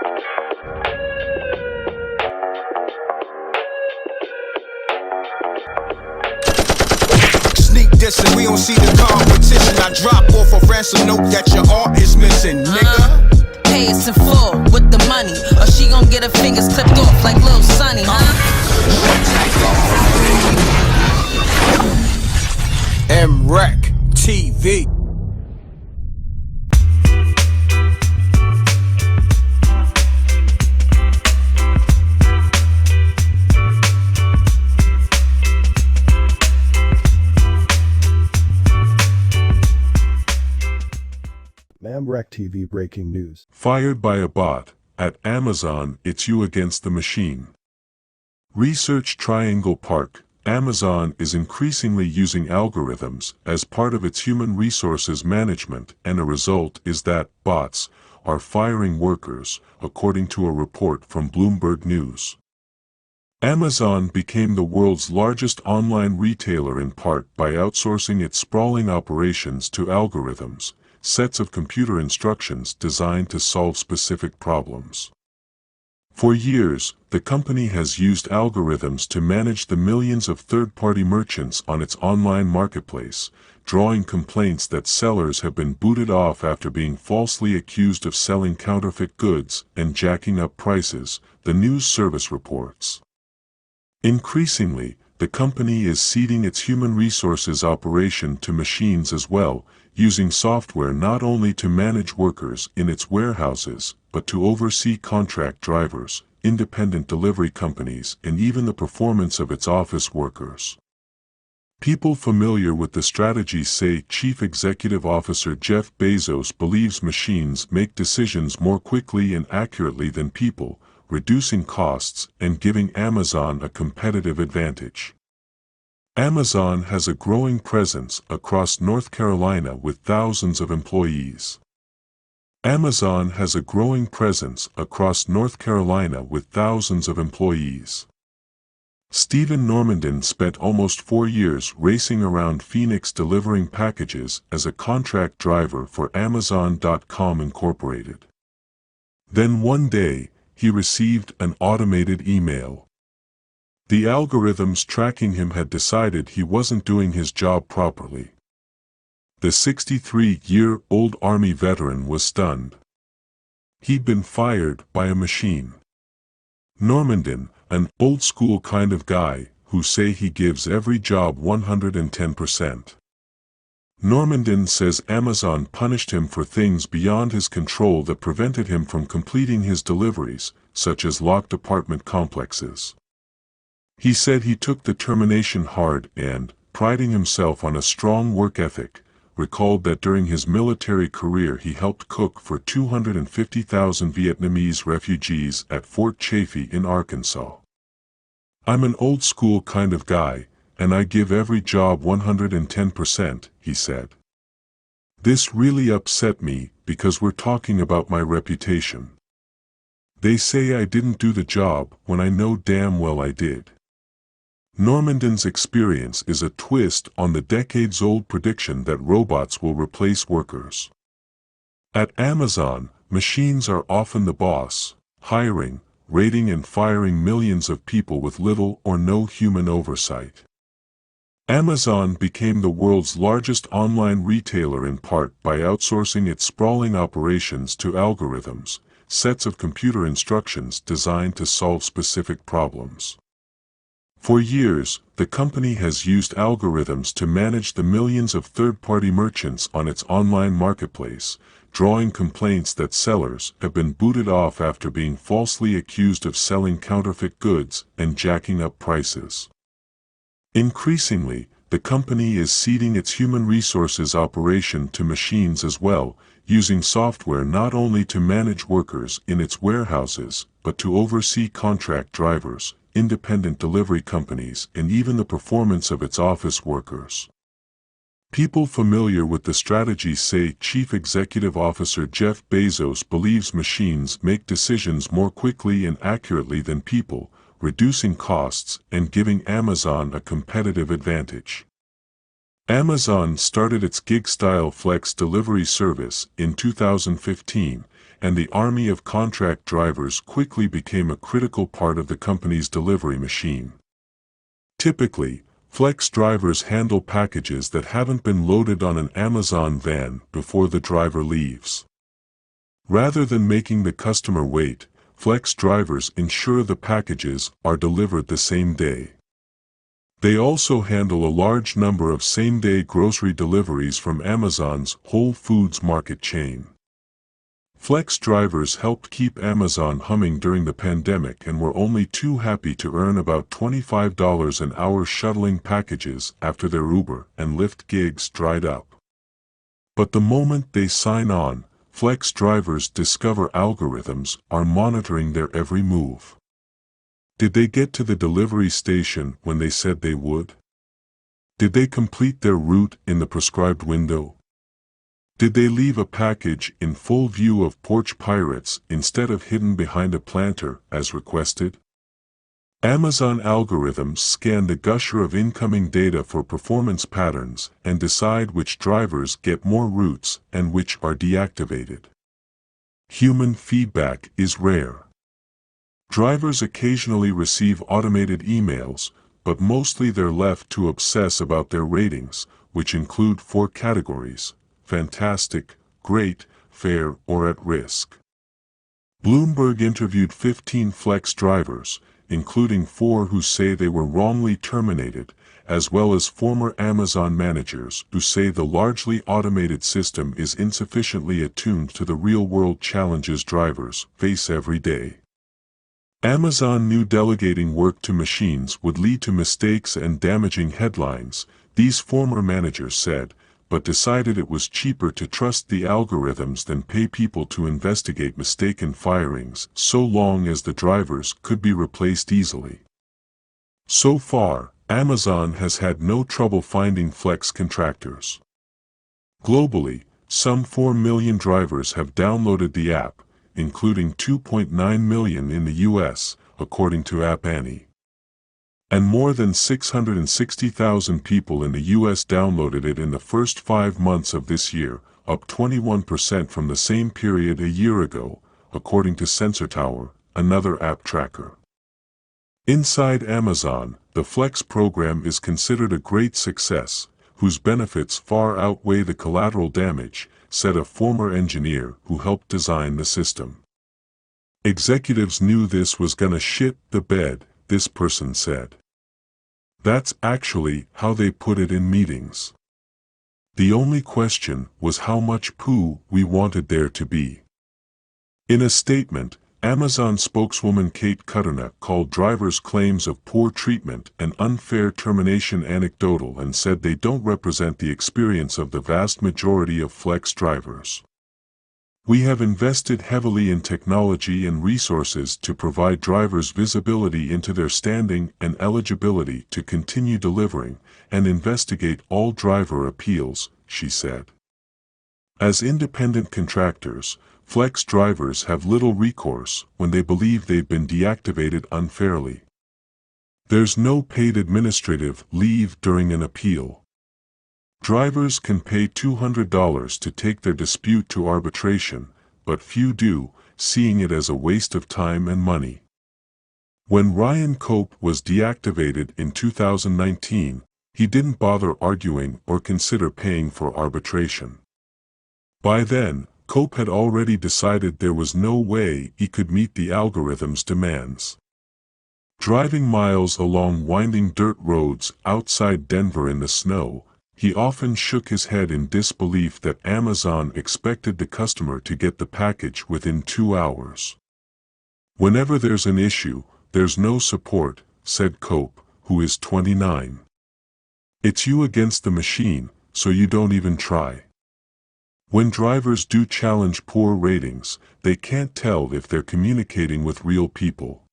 Sneak dissing, we don't see the competition. I drop off a ransom note that your art is missing, nigga. Pay us in full with the money, or she gon' get her fingers clipped off like Lil Sonny, M.Reck TV. MRecktv breaking news. Fired by a bot. At Amazon, it's you against the machine. Research Triangle Park. Amazon is increasingly using algorithms as part of its human resources management, and a result is that bots are firing workers, according to a report from Bloomberg News. Amazon became the world's largest online retailer in part by outsourcing its sprawling operations to algorithms, sets of computer instructions designed to solve specific problems. For years, the company has used algorithms to manage the millions of third-party merchants on its online marketplace, drawing complaints that sellers have been booted off after being falsely accused of selling counterfeit goods and jacking up prices, the news service reports. Increasingly, the company is ceding its human resources operation to machines as well, using software not only to manage workers in its warehouses, but to oversee contract drivers, independent delivery companies, and even the performance of its office workers. People familiar with the strategy say Chief Executive Officer Jeff Bezos believes machines make decisions more quickly and accurately than people, reducing costs and giving Amazon a competitive advantage. Amazon has a growing presence across North Carolina with thousands of employees. Amazon has a growing presence across North Carolina with thousands of employees. Stephen Normandin spent almost 4 years racing around Phoenix delivering packages as a contract driver for Amazon.com Incorporated. Then one day, he received an automated email. The algorithms tracking him had decided he wasn't doing his job properly. The 63-year-old Army veteran was stunned. He'd been fired by a machine. Normandin, an old-school kind of guy, who say he gives every job 110%. Normandin says Amazon punished him for things beyond his control that prevented him from completing his deliveries, such as locked apartment complexes. He said he took the termination hard and, priding himself on a strong work ethic, recalled that during his military career he helped cook for 250,000 Vietnamese refugees at Fort Chaffee in Arkansas. "I'm an old-school kind of guy, and I give every job 110%, he said. "This really upset me because we're talking about my reputation. They say I didn't do the job when I know damn well I did." Normandin's experience is a twist on the decades-old prediction that robots will replace workers. At Amazon, machines are often the boss, hiring, rating and firing millions of people with little or no human oversight. Amazon became the world's largest online retailer in part by outsourcing its sprawling operations to algorithms, sets of computer instructions designed to solve specific problems. For years, the company has used algorithms to manage the millions of third-party merchants on its online marketplace, drawing complaints that sellers have been booted off after being falsely accused of selling counterfeit goods and jacking up prices. Increasingly, the company is ceding its human resources operation to machines as well, using software not only to manage workers in its warehouses, but to oversee contract drivers, independent delivery companies, and even the performance of its office workers. People familiar with the strategy say Chief Executive Officer Jeff Bezos believes machines make decisions more quickly and accurately than people, reducing costs and giving Amazon a competitive advantage. Amazon started its gig-style flex delivery service in 2015, and the army of contract drivers quickly became a critical part of the company's delivery machine. Typically, flex drivers handle packages that haven't been loaded on an Amazon van before the driver leaves. Rather than making the customer wait, flex drivers ensure the packages are delivered the same day. They also handle a large number of same-day grocery deliveries from Amazon's Whole Foods market chain. Flex drivers helped keep Amazon humming during the pandemic and were only too happy to earn about $25 an hour shuttling packages after their Uber and Lyft gigs dried up. But the moment they sign on, flex drivers discover algorithms are monitoring their every move. Did they get to the delivery station when they said they would? Did they complete their route in the prescribed window? Did they leave a package in full view of porch pirates instead of hidden behind a planter as requested? Amazon algorithms scan the gusher of incoming data for performance patterns and decide which drivers get more routes and which are deactivated. Human feedback is rare. Drivers occasionally receive automated emails, but mostly they're left to obsess about their ratings, which include 4 categories: fantastic, great, fair, or at risk. Bloomberg interviewed 15 flex drivers, including 4 who say they were wrongly terminated, as well as former Amazon managers who say the largely automated system is insufficiently attuned to the real-world challenges drivers face every day. Amazon knew delegating work to machines would lead to mistakes and damaging headlines, these former managers said, but decided it was cheaper to trust the algorithms than pay people to investigate mistaken firings, so long as the drivers could be replaced easily. So far, Amazon has had no trouble finding flex contractors. Globally, some 4 million drivers have downloaded the app, including 2.9 million in the US, according to App Annie. And more than 660,000 people in the US downloaded it in the first 5 months of this year, up 21% from the same period a year ago, according to Sensor Tower, another app tracker. Inside Amazon, the Flex program is considered a great success, whose benefits far outweigh the collateral damage, said a former engineer who helped design the system. Executives knew this was gonna shit the bed, this person said. That's actually how they put it in meetings. The only question was how much poo we wanted there to be. In a statement, Amazon spokeswoman Kate Cutternuck called drivers' claims of poor treatment and unfair termination anecdotal and said they don't represent the experience of the vast majority of flex drivers. We have invested heavily in technology and resources to provide drivers visibility into their standing and eligibility to continue delivering, and investigate all driver appeals, she said. As independent contractors, flex drivers have little recourse when they believe they've been deactivated unfairly. There's no paid administrative leave during an appeal. Drivers can pay $200 to take their dispute to arbitration, but few do, seeing it as a waste of time and money. When Ryan Cope was deactivated in 2019, he didn't bother arguing or consider paying for arbitration. By then, Cope had already decided there was no way he could meet the algorithm's demands. Driving miles along winding dirt roads outside Denver in the snow, he often shook his head in disbelief that Amazon expected the customer to get the package within 2 hours. Whenever there's an issue, there's no support, said Cope, who is 29. It's you against the machine, so you don't even try. When drivers do challenge poor ratings, they can't tell if they're communicating with real people.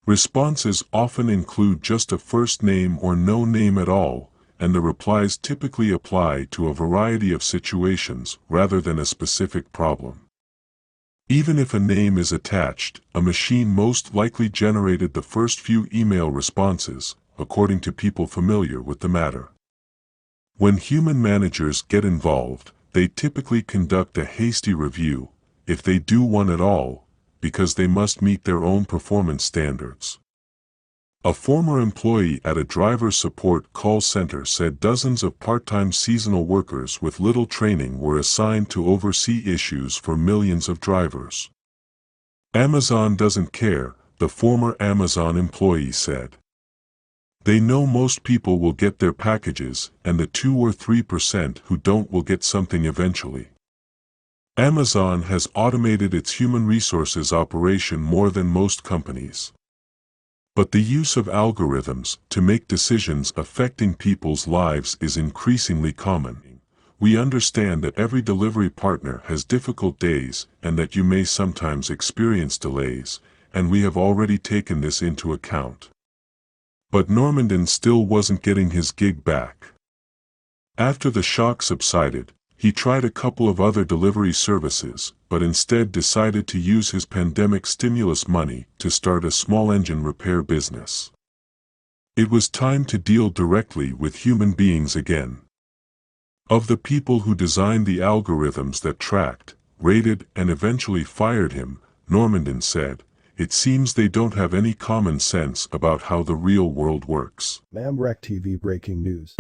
Responses often include just a first name or no name at all, and the replies typically apply to a variety of situations rather than a specific problem. Even if a name is attached, a machine most likely generated the first few email responses, according to people familiar with the matter. When human managers get involved, they typically conduct a hasty review, if they do one at all, because they must meet their own performance standards. A former employee at a driver support call center said dozens of part-time seasonal workers with little training were assigned to oversee issues for millions of drivers. Amazon doesn't care, the former Amazon employee said. They know most people will get their packages, and the 2 or 3% who don't will get something eventually. Amazon has automated its human resources operation more than most companies. But the use of algorithms to make decisions affecting people's lives is increasingly common. We understand that every delivery partner has difficult days and that you may sometimes experience delays, and we have already taken this into account. But Normandin still wasn't getting his gig back. After the shock subsided, he tried a couple of other delivery services, but instead decided to use his pandemic stimulus money to start a small engine repair business. It was time to deal directly with human beings again. Of the people who designed the algorithms that tracked, rated, and eventually fired him, Normandin said, "It seems they don't have any common sense about how the real world works." MRecktv breaking news.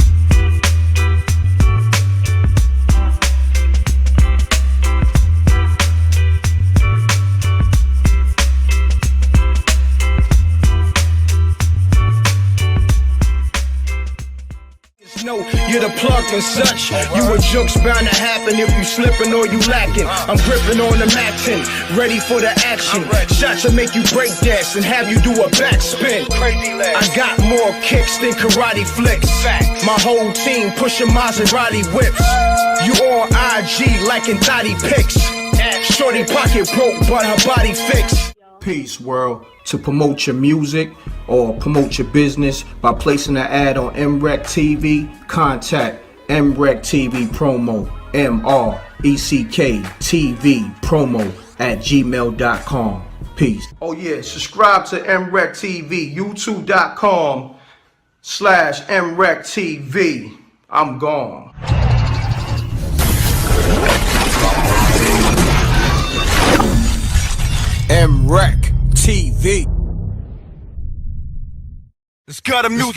No, you're the plug and such. You a joke's bound to happen if you slipping or you lacking. I'm gripping on the matching, ready for the action. Shots will make you break dance and have you do a backspin. I got more kicks than karate flicks. My whole team pushing Maserati whips. You on IG liking thotty pics. Shorty pocket broke, but her body fixed. Peace, world. To promote your music or promote your business by placing an ad on MRecktv, contact MRecktVpromo, MRecktVpromo @gmail.com. Peace. Oh yeah, subscribe to MRecktV, youtube.com/MRecktV. I'm gone. M.Reck TV. Let's cut him new.